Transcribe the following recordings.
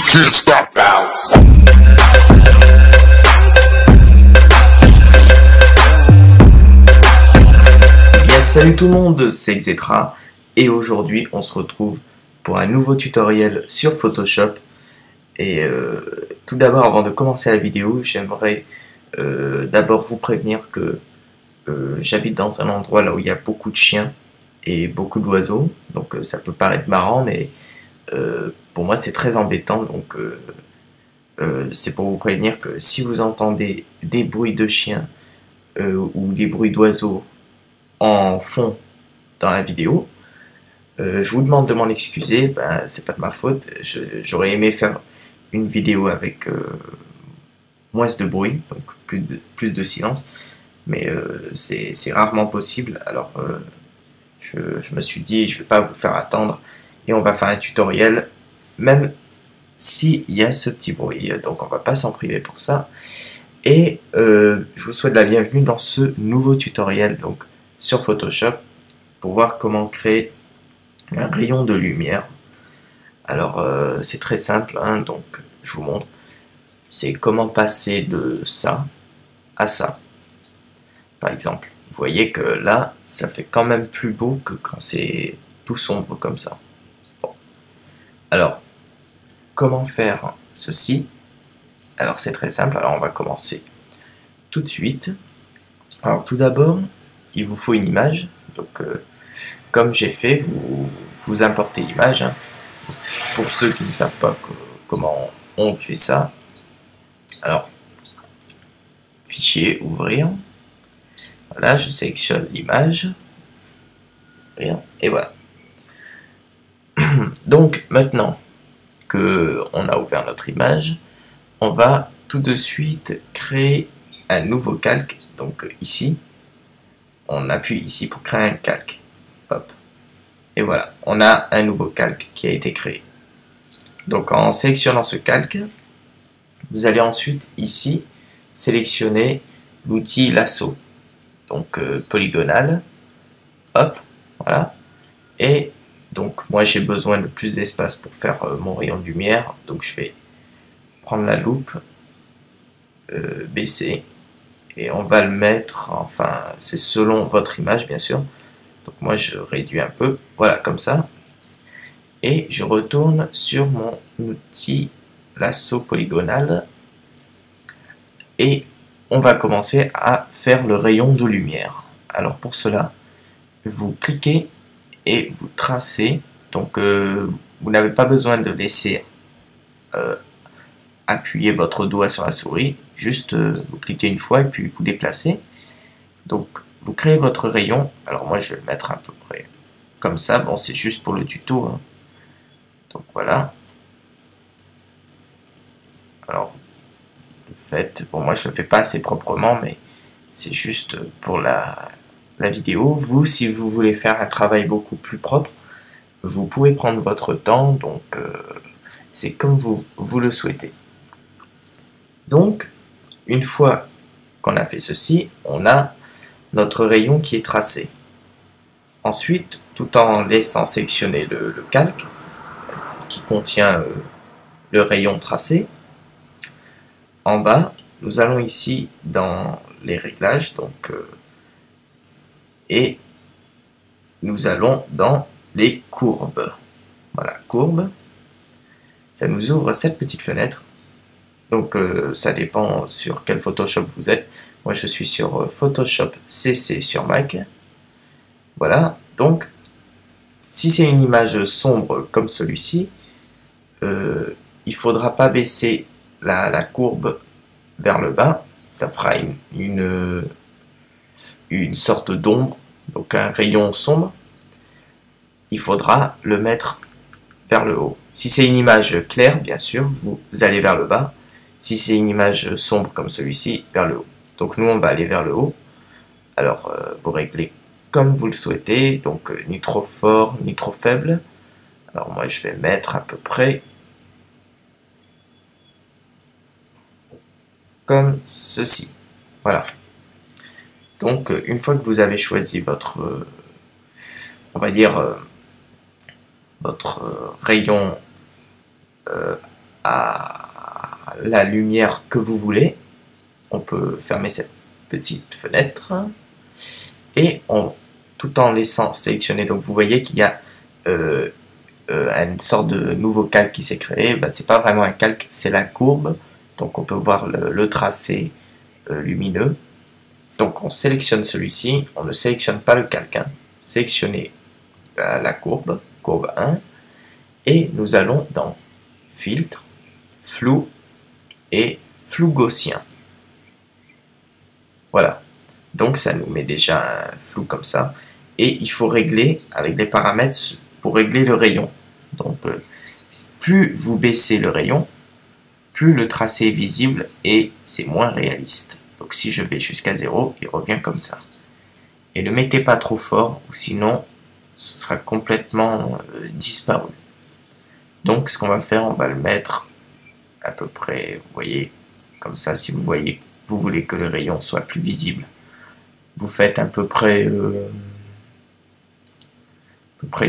can't stop. Bounce. Bien, salut tout le monde, c'est Xetra et aujourd'hui on se retrouve pour un nouveau tutoriel sur Photoshop. Et tout d'abord, avant de commencer la vidéo, j'aimerais d'abord vous prévenir que j'habite dans un endroit là où il y a beaucoup de chiens et beaucoup d'oiseaux, donc ça peut paraître marrant, mais pour moi c'est très embêtant, donc c'est pour vous prévenir que si vous entendez des bruits de chiens ou des bruits d'oiseaux en fond dans la vidéo, je vous demande de m'en excuser, ben, c'est pas de ma faute. J'aurais aimé faire une vidéo avec moins de bruit, donc plus de silence, mais c'est rarement possible. Alors je me suis dit, je vais pas vous faire attendre et on va faire un tutoriel, même s'il y a ce petit bruit, donc on va pas s'en priver pour ça. Et je vous souhaite la bienvenue dans ce nouveau tutoriel donc sur Photoshop pour voir comment créer un rayon de lumière. Alors c'est très simple, hein, donc je vous montre. C'est comment passer de ça à ça. Par exemple, vous voyez que là, ça fait quand même plus beau que quand c'est tout sombre comme ça. Bon. Alors, comment faire ceci? Alors c'est très simple, alors on va commencer tout de suite. Alors tout d'abord, il vous faut une image, donc comme j'ai fait, vous importez l'image, hein. Pour ceux qui ne savent pas comment on fait ça, alors fichier, ouvrir, voilà, je sélectionne l'image, et voilà. Donc maintenant que on a ouvert notre image, on va tout de suite créer un nouveau calque. Donc ici, on appuie ici pour créer un calque. Hop. Et voilà, on a un nouveau calque qui a été créé. Donc en sélectionnant ce calque, vous allez ensuite ici sélectionner l'outil lasso, donc polygonal. Hop, voilà. Et donc moi j'ai besoin de plus d'espace pour faire mon rayon de lumière, donc je vais prendre la loupe, baisser, et on va le mettre, enfin c'est selon votre image bien sûr, donc moi je réduis un peu, voilà comme ça, et je retourne sur mon outil lasso polygonal, et on va commencer à faire le rayon de lumière. Alors pour cela, vous cliquez et vous tracez, donc vous n'avez pas besoin de laisser appuyer votre doigt sur la souris, juste vous cliquez une fois et puis vous déplacez. Donc vous créez votre rayon. Alors moi je vais le mettre à peu près comme ça, bon c'est juste pour le tuto, hein. Donc voilà. Alors le fait, bon moi je le fais pas assez proprement, mais c'est juste pour la vidéo. Vous, si vous voulez faire un travail beaucoup plus propre, vous pouvez prendre votre temps, donc c'est comme vous le souhaitez. Donc, une fois qu'on a fait ceci, on a notre rayon qui est tracé. Ensuite, tout en laissant sélectionner le calque qui contient le rayon tracé, en bas, nous allons ici dans les réglages, donc et nous allons dans les courbes. Voilà, courbes. Ça nous ouvre cette petite fenêtre. Donc ça dépend sur quel Photoshop vous êtes. Moi je suis sur Photoshop CC sur Mac. Voilà, donc si c'est une image sombre comme celui-ci, il ne faudra pas baisser la courbe vers le bas. Ça fera une sorte d'ombre, donc un rayon sombre. Il faudra le mettre vers le haut. Si c'est une image claire, bien sûr, vous allez vers le bas. Si c'est une image sombre comme celui-ci, vers le haut. Donc nous, on va aller vers le haut. Alors, vous réglez comme vous le souhaitez. Donc, ni trop fort, ni trop faible. Alors moi, je vais mettre à peu près comme ceci. Voilà. Donc, une fois que vous avez choisi votre, on va dire, votre rayon à la lumière que vous voulez. On peut fermer cette petite fenêtre et tout en laissant sélectionner. Donc vous voyez qu'il y a une sorte de nouveau calque qui s'est créé. Ben, c'est pas vraiment un calque, c'est la courbe. Donc on peut voir le tracé lumineux. Donc on sélectionne celui-ci, on ne sélectionne pas le calque. Hein. Sélectionnez la courbe 1, et nous allons dans Filtre, Flou et Flou gaussien. Voilà, donc ça nous met déjà un flou comme ça, et il faut régler avec les paramètres pour régler le rayon. Donc plus vous baissez le rayon, plus le tracé est visible et c'est moins réaliste. Donc si je vais jusqu'à 0, il revient comme ça. Et ne mettez pas trop fort, ou sinon ce sera complètement disparu. Donc ce qu'on va faire, on va le mettre à peu près, vous voyez, comme ça. Si vous voyez, vous voulez que le rayon soit plus visible, vous faites à peu près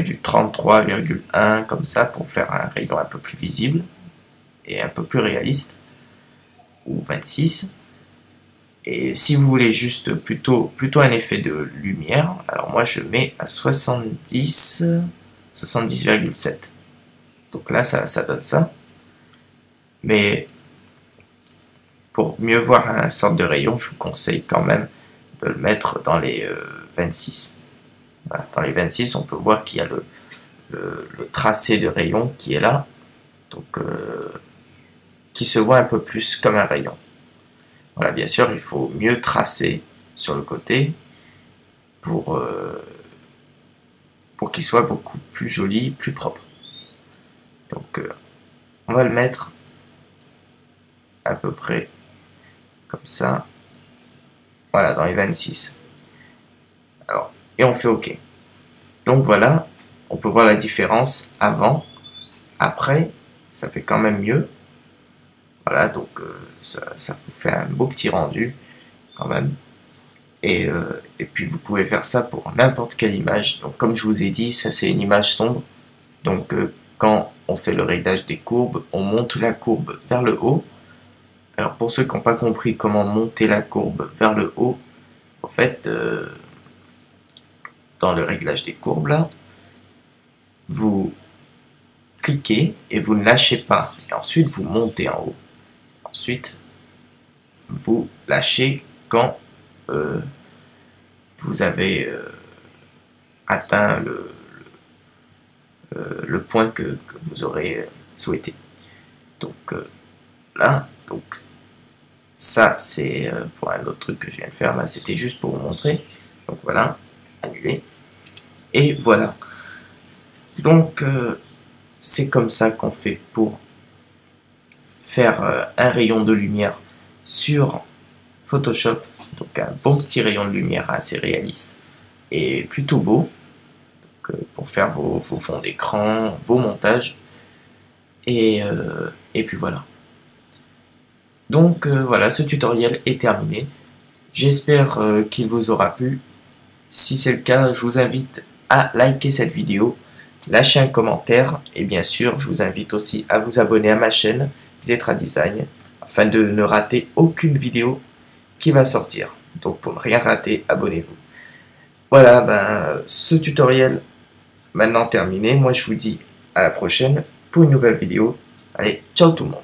du 33,1 comme ça, pour faire un rayon un peu plus visible et un peu plus réaliste, ou 26. Et si vous voulez juste plutôt un effet de lumière, alors moi je mets à 70,7. Donc là ça donne ça. Mais pour mieux voir un sorte de rayon, je vous conseille quand même de le mettre dans les 26. Voilà, dans les 26, on peut voir qu'il y a le tracé de rayon qui est là, donc qui se voit un peu plus comme un rayon. Voilà, bien sûr, il faut mieux tracer sur le côté pour qu'il soit beaucoup plus joli, plus propre. Donc, on va le mettre à peu près comme ça. Voilà, dans les 26. Alors, et on fait OK. Donc voilà, on peut voir la différence avant, après, ça fait quand même mieux. Voilà, donc ça vous fait un beau petit rendu quand même. Et puis vous pouvez faire ça pour n'importe quelle image. Donc comme je vous ai dit, ça c'est une image sombre. Donc quand on fait le réglage des courbes, on monte la courbe vers le haut. Alors pour ceux qui n'ont pas compris comment monter la courbe vers le haut, en fait, dans le réglage des courbes là, vous cliquez et vous ne lâchez pas. Et ensuite vous montez en haut. Ensuite, vous lâchez quand vous avez atteint le point que vous aurez souhaité. Donc là, donc ça c'est pour un autre truc que je viens de faire là, c'était juste pour vous montrer. Donc voilà, annuler. Et voilà. Donc c'est comme ça qu'on fait pour faire un rayon de lumière sur Photoshop. Donc un bon petit rayon de lumière assez réaliste et plutôt beau, donc, pour faire vos fonds d'écran, vos montages. Et puis voilà. Donc voilà, ce tutoriel est terminé. J'espère qu'il vous aura plu. Si c'est le cas, je vous invite à liker cette vidéo, lâcher un commentaire et bien sûr, je vous invite aussi à vous abonner à ma chaîne Xetra Design afin de ne rater aucune vidéo qui va sortir. Donc pour ne rien rater, abonnez-vous. Voilà, ben, ce tutoriel maintenant terminé. Moi je vous dis à la prochaine pour une nouvelle vidéo. Allez, ciao tout le monde.